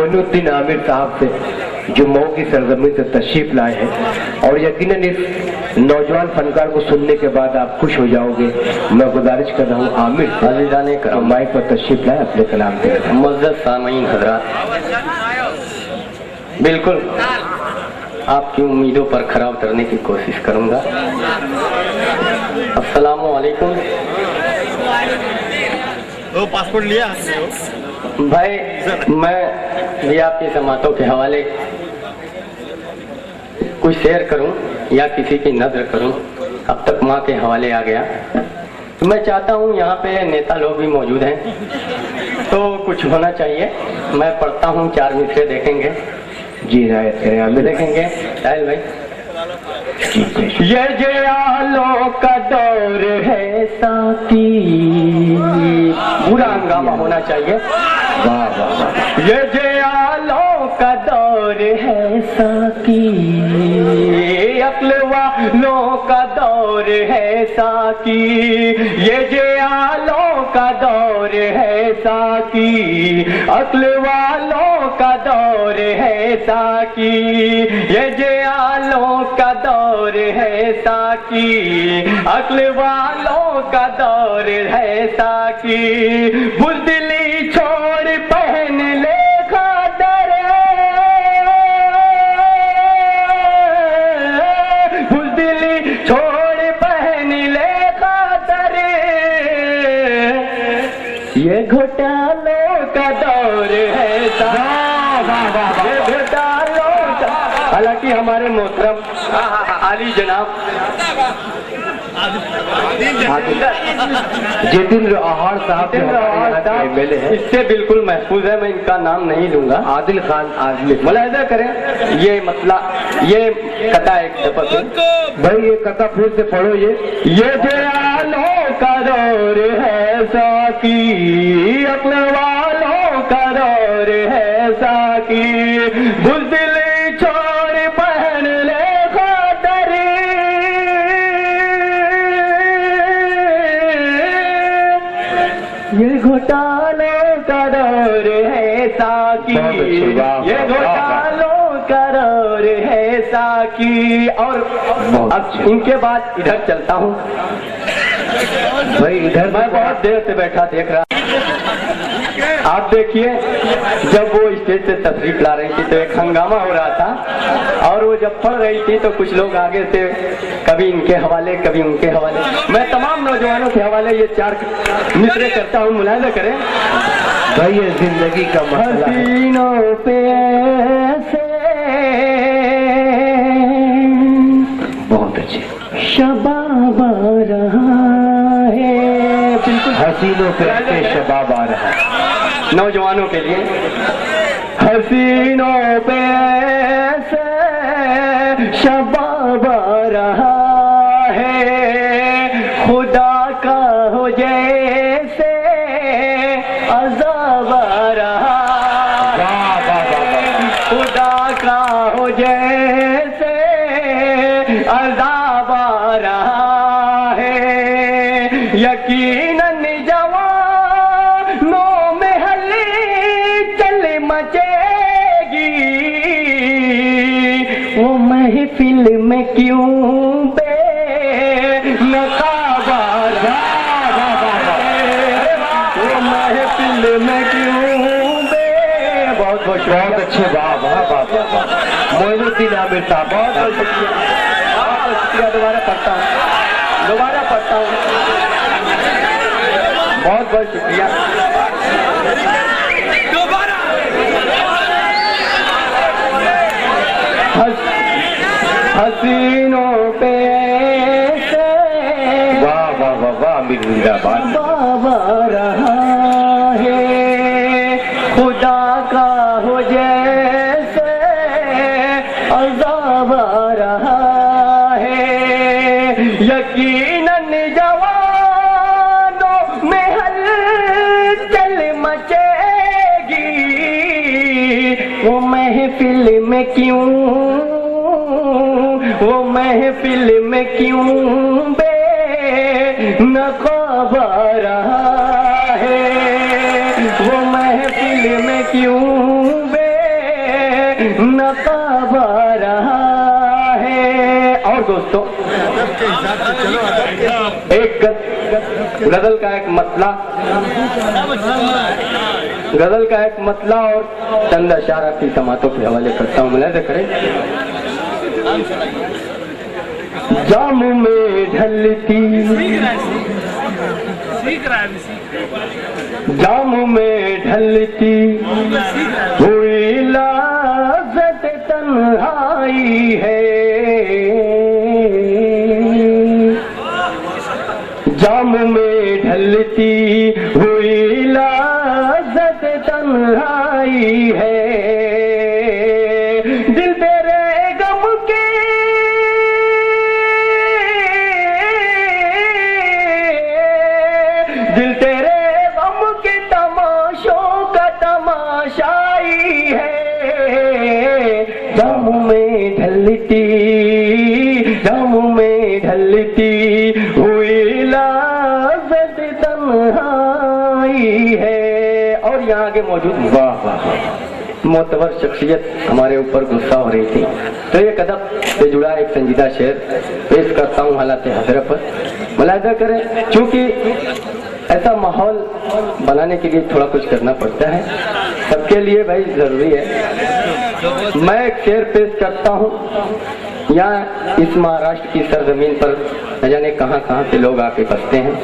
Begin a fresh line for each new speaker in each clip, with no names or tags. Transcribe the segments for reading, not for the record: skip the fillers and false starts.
मोइनुद्दीन आमिर साहब से जो मऊ की सरजमी से तशरीफ लाए हैं, और यकीनन इस नौजवान फनकार को सुनने के बाद आप खुश हो जाओगे। मैं गुजारिश कर रहा हूँ आमिर अजीजाने का माइक पर तशरीफ लाए, अपने कलाम दे।
मुअज़्ज़ज़ सामीन हज़रात, बिल्कुल आपकी उम्मीदों पर खरा उतरने की कोशिश करूंगा। अस्सलामु अलैकुम।
पासपोर्ट लिया
भाई, मैं भी आपकी समातों के हवाले कुछ शेयर करूं या किसी की नजर करूं, अब तक माँ के हवाले आ गया। तो मैं चाहता हूं यहाँ पे नेता लोग भी मौजूद हैं तो कुछ होना चाहिए। मैं पढ़ता हूँ, 4 मिसरे देखेंगे
जी रायत करें आमिर।
देखेंगे साहिल भाई। ये जयालों का दौर है साकी, पूरा हंगामा होना चाहिए।
वाह वाह वाह।
ये जयालों का दौर है साकी, अक्ल वालों का दौर है साकी। ये जयालों का दौर है साकी, अक्ल वालों का दौर है साकी। ये जयालों का दौर है साकी, अक्ल वालों का दौर है साकी। बुज़दिली छोड़ पहन ले खादर, बुज़दिली छोड़ पहन ले खादर। ये घोटालों का दौर है साकी, ये घोटालों का। हालांकि हमारे मोहतरम आली जनाब
जितेंद्र आहार साहब एमएलए हैं,
इससे बिल्कुल महफूज है, मैं इनका नाम नहीं लूंगा।
आदिल खान आजमी,
मुलाहिजा करें ये मतलब ये कथा एक दफा
भाई ये कथा फिर से पढ़ो।
ये जयालों का दौर है साकी, अक्ल वालों का दौर है साकी। बुज़दिली छोड़ पहन ले खादर, ये घोटालों का दौर है साकी, ये घोटालों का दौर है साकी। और अब इनके बाद इधर चलता हूँ
भाई। इधर
मैं बहुत देर से बैठा देख रहा। आप देखिए, जब वो स्टेज से तशरीफ ला रही थी तो एक हंगामा हो रहा था, और वो जब पढ़ रही थी तो कुछ लोग आगे से कभी इनके हवाले कभी उनके हवाले। मैं तमाम नौजवानों के हवाले ये 4 मिसरे करता हूँ, मुलाहिजा करें
भाई। ये जिंदगी का मसला है।
हसीनों पे से
बहुत अच्छे
शबाब आ रहा है, बिल्कुल
हसीनों पे शबाब आ रहा है।
नौजवानों के लिए हसीनों पे से शबाब आ रहा है। खुदा का हो जैसे अज़ाब आ रहा है, खुदा का हो जैसे अज़ाब आ रहा है। यकीनन जवानों में हलचल मचेगी, वो महफिल में क्यों बेनकाब आ रहा है, वो महफिल में क्यों बहुत
बहुत अच्छे। वाह वाह वाह। मोइनुद्दीन आमिर साहब,
बहुत बहुत शुक्रिया। दोबारा पढ़ता हूँ, दोबारा पढ़ता हूँ। बहुत बहुत शुक्रिया। हसीनों पे से
वाह वाह वाह वाह। अमीर जिंदाबाद।
बाबा रहा है, खुदा का हो जैसे अज़ाब आ रहा है। यकीनन जवानों में हलचल मचेगी, वो महफिल में क्यों, वो महफिल में क्यों बेनकाब आ रहा है, वो महफिल में क्यों नकाब आ रहा है। और दोस्तों एक गजल का एक मतला, गजल का एक मतला और चंद अशारा की समातों के हवाले करता हूँ, मुलाहिजा करें। जाम में ढलती, जाम में ढलती हुई लाज़त तन्हाई है, जाम में ढलती हुई लाज़त तन्हाई है। दिल तेरे गम के दिल तेरे गम के तमाशों का तमाशाई है। जाम में ढलती, जाम में ढलती हुई लाज़त तन्हाई है। और यहाँ आगे मौजूद वाह वाह मोतबर शख्सियत हमारे ऊपर गुस्सा हो रही थी, तो ये अदब से जुड़ा एक संजीदा शेर पेश करता हूँ हालात हज़रत पर, मुलाहिजा करें। चूँकि ऐसा माहौल बनाने के लिए थोड़ा कुछ करना पड़ता है, सबके लिए भाई जरूरी है। मैं एक शेर पेश करता हूँ। यहाँ इस महाराष्ट्र की सरजमीन पर न जाने कहाँ कहाँ से लोग आके बसते हैं,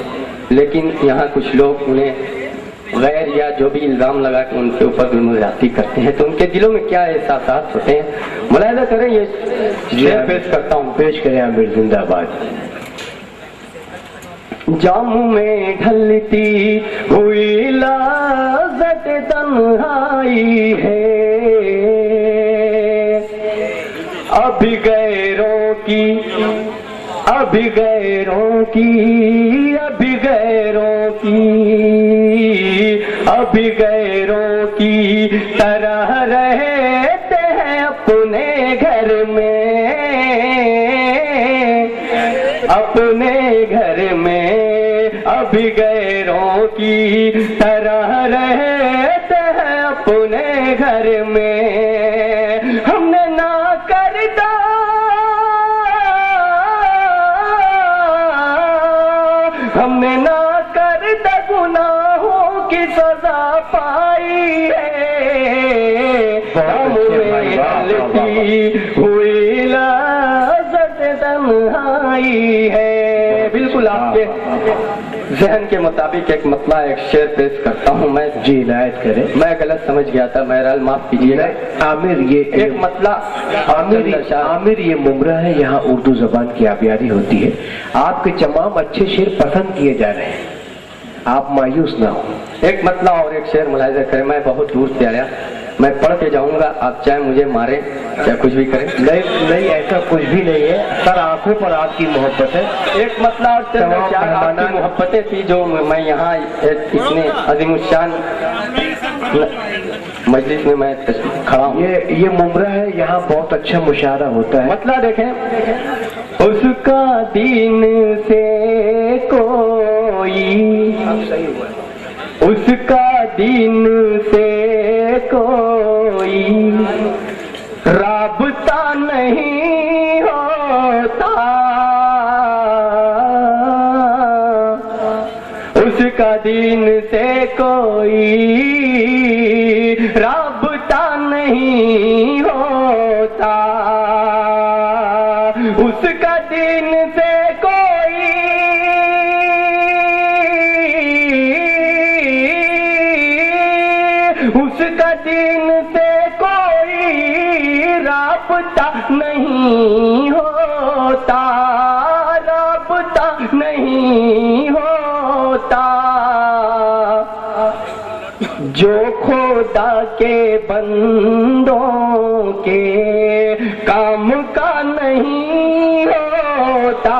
लेकिन यहाँ कुछ लोग उन्हें गैर या जो भी इल्जाम लगा के उनके ऊपर जुल्म ज्यादती करते हैं, तो उनके दिलों में क्या एहसास होते हैं, मुलाहिजा करें। ये शेर पेश करता हूँ, पेश करें आमिर जिंदाबाद। जाम में ढलती हुई लाज़त तन्हाई है, अभी गैरों की, अभी गैरों की, अभी गैरों की, अभी गैरों की तरह रहते हैं अपने घर में, अपने घर में अभी गैरों की तरह रहते हैं अपने घर में। हमने ना करता, हमने ना करता गुनाहों की सजा पाई है। हुई लाज़त तन्हाई है। बिल्कुल आपके जहन के मुताबिक एक मतला एक शेर पेश करता हूँ मैं।
जी इनायत करें।
मैं गलत समझ गया था, बहरहाल माफ कीजिएगा।
आमिर ये
एक मतला
आमिर ये मुमरा है, यहाँ उर्दू जबान की आबियारी होती है। आपके तमाम अच्छे शेर पसंद किए जा रहे हैं, आप मायूस ना हो।
एक मतला और एक शेर मुलाहिजा करें। मैं बहुत दूर से आया, मैं पढ़ के जाऊंगा, आप चाहे मुझे मारे चाहे कुछ भी करें।
नहीं नहीं, ऐसा कुछ भी नहीं है सर, आंखों पर आपकी मोहब्बत है।
एक मतला और आपकी मोहब्बतें थी जो मैं यहाँ इतने अजीमुशान मजलिस में मैं खड़ा हूँ।
ये मुमरा है, यहाँ बहुत अच्छा मुशायरा होता है।
मतला देखें। उसका दीन से कोई, उसका दीन से कोई राबता नहीं होता, उसका दीन से कोई राबता नहीं होता, उसका दीन से कोई, उसका दीन से कोई राबता नहीं होता, राबता नहीं होता। जो खुदा के बंदों के काम का नहीं होता,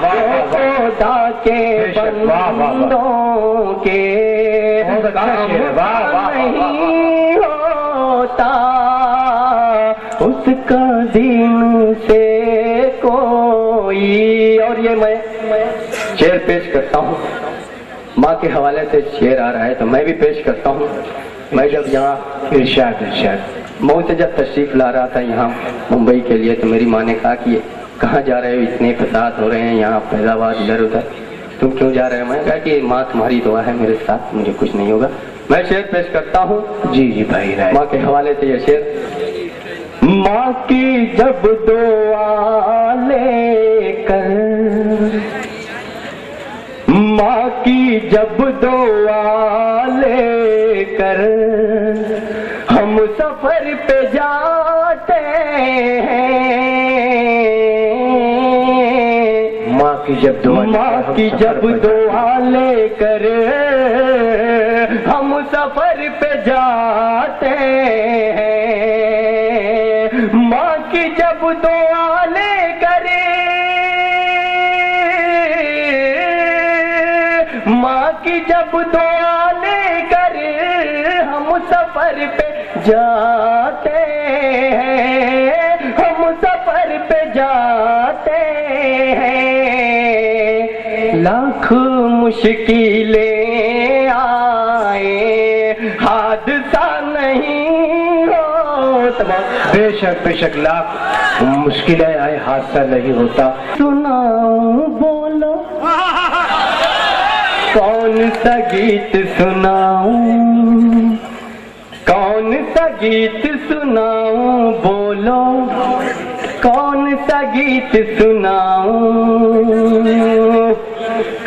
जो खुदा के बंदों के काम का नहीं होता, उसका दीन से कोई। और ये मैं शेर पेश करता हूँ, माँ के हवाले से शेर आ रहा है तो मैं भी पेश करता हूँ। मैं जब यहाँ
इरशाद इरशाद
मऊ से जब तशरीफ ला रहा था यहाँ मुंबई के लिए, तो मेरी माँ ने कहा कि कहाँ जा रहे हो, इतने फसाद हो रहे हैं यहाँ, फैजाबाद इधर उधर, तुम क्यों जा रहे हो? मैं कहा कि माँ तुम्हारी दुआ है मेरे साथ, मुझे कुछ नहीं होगा। मैं शेर पेश करता हूँ।
जी जी भाई राय।
माँ के हवाले से ये शेर। माँ की जब दुआ लेकर, माँ की जब दुआ लेकर हम सफर पे जाते हैं,
माँ की जब दुआ,
माँ की जब दुआ लेकर हम सफर पे जाते हैं, माँ की जब दुआ लेकर, माँ की जब दुआ लेकर हम सफर पे जाते हैं, हम सफर पे जाते हैं, लाख मुश्किलें आए हादसा नहीं होता,
बेशक बेशक लाख मुश्किलें आए हादसा नहीं होता।
सुनाऊं बोलो कौन सा गीत सुनाऊं, कौन सा गीत सुनाऊं, बोलो कौन सा गीत सुनाऊं,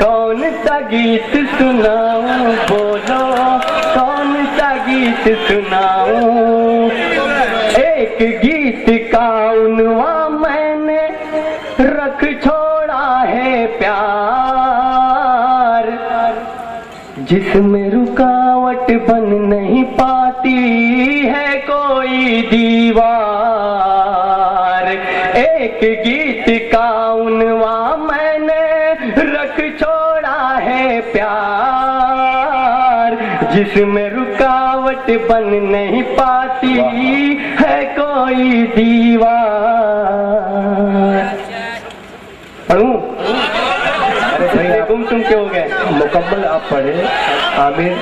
कौन सा गीत सुनाऊं, बोलो कौन सा गीत सुनाऊं। एक गीत का उन्वान मैंने रख छोड़ा है प्यार, जिसमें रुकावट बन नहीं पाती है कोई दीवार। एक गीत का उन्वान मैंने रख छोड़ा है प्यार, जिसमें रुकावट बन नहीं पाती है कोई दीवार। पढ़ूं? अरे गुम तुम क्यों हो गए?
मुकम्मल आप पढ़े। आमिर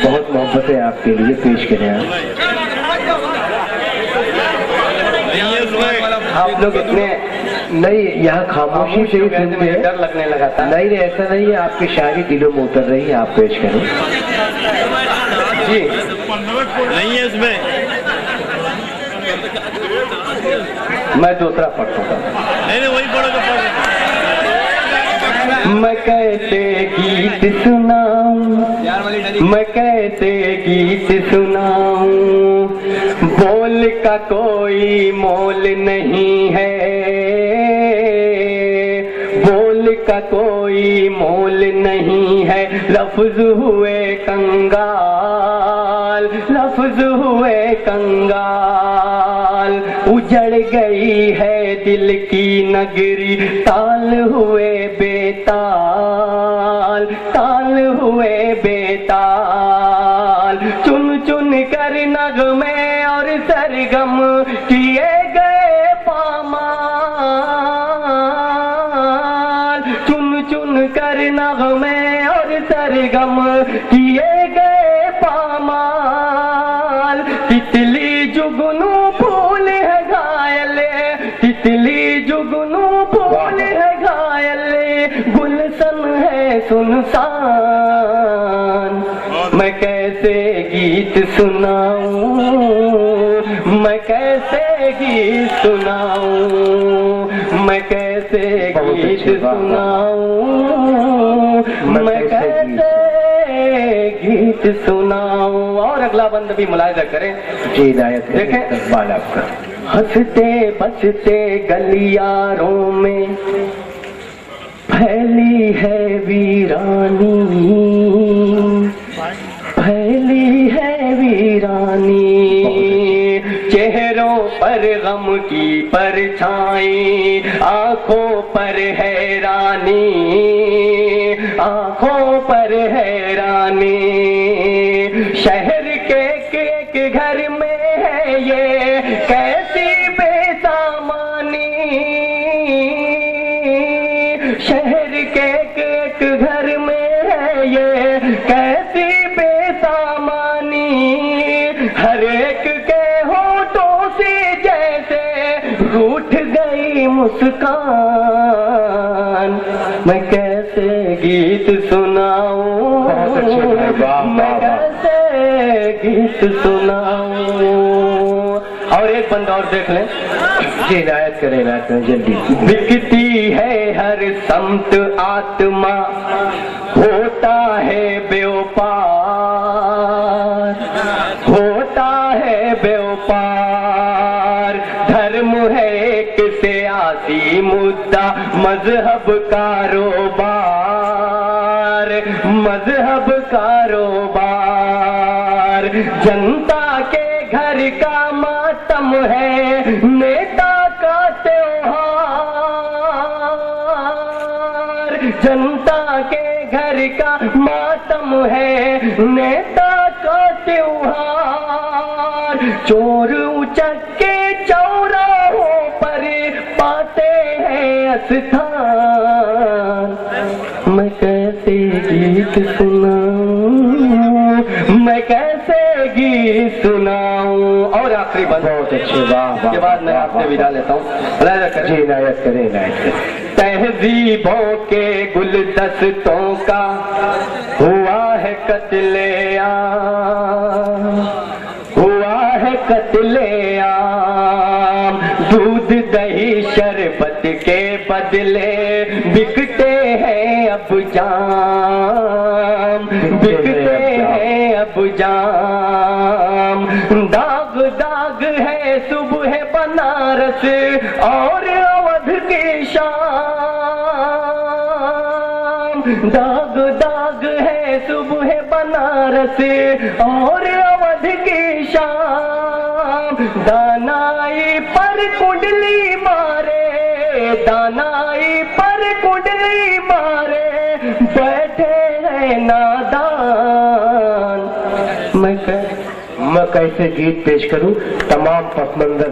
बहुत मोहब्बत है आपके लिए, पेश करें
आप लोग इतने
नहीं, यहाँ खामोशी से ही सुनते हैं।
डर लगने लगा था।
नहीं नहीं ऐसा नहीं है, आपकी शायरी दिलों में उतर रही है, आप पेश करें।
जी
नहीं है इसमें,
मैं दूसरा पढ़ता हूँ।
नहीं वही पढ़ो तो पढ़ो।
मैं कैसे गीत सुनाऊं, मैं कैसे गीत सुनाऊं, बोल का कोई मोल नहीं है, बोल का कोई मोल नहीं है, लफ्ज हुए कंगाल, लफ्ज हुए कंगाल, उजड़ गई है दिल की नगरी, ताल हुए बेताल, ताल हुए बेताल, चुन चुन कर नगमे और सरगम किए गए पामाल, चुन चुन कर नगमे और सरगम किए गए पामाल, तितली जुगनू फूल है घायल, तितली जुगनू फूल है घायल, गुलशन है सुनसान, मैं कैसे गीत सुनाऊं, मैं कैसे गीत सुनाऊं, मैं कैसे गीत सुनाऊं, मैं कैसे गीत सुनाऊं। और अगला बंद भी मुलाहिजा करें।
जी इनायत
देखें
इकबाल आपका।
हंसते बसते गलियारों में फैली है वीरानी, फैली है वीरानी, चेहरों पर गम की परछाई, आंखों पर हैरानी, आंखों पर हैरानी, शहर के एक घर में है ये कैसी बेसामानी, शहर के एक घर में है ये कैसी बेसामानी, हर एक के होठों से जैसे रूठ गई मुस्कान, मैं कैसे गीत सुनाऊं,
बहुत अच्छे भाई, वाह,
मैं
वाह, वाह।
कैसे गीत सुनाऊं। और एक बंदा और देख लें।
जी इनायत करें जल्दी।
बिकती है हर संत आत्मा, होता है व्यापार, होता है व्यापार। धर्म है एक सियासी मुद्दा, मजहब कारोबार, मजहब कारोबार। जनता के घर का मातम है, नेता का त्योहार। जनता के घर का मातम है, नेता का त्योहार। चोर उचक्के चौराहों पर पाते हैं स्थान, मैं कैसे गीत सुनाऊं, मैं कैसे गीत सुनाऊं। और आखिरी बात,
बहुत अच्छे, वाह,
उसके
वाह,
बाद मैं
वाह,
आपसे
वाह।
विदा लेता हूँ।
जी इनायत करें इनायत करें।
तहजीबों के गुलदस्तों का हुआ है कत्लेआम, हुआ है कत्लेआम। दूध दही शरबत के बदले बिकते हैं अब जाम, बिकते हैं अब जाम। दाग दाग है सुबह बनारस और अवध की शाम, दाग दाग है सुबह बनारस और अवध की शाम। दानाई पर कुंडली मारे, दानाई पर कुंडली मारे बैठे हैं नादान, मैं कैसे
मैं कैसे गीत पेश करूं। तमाम पसमंजर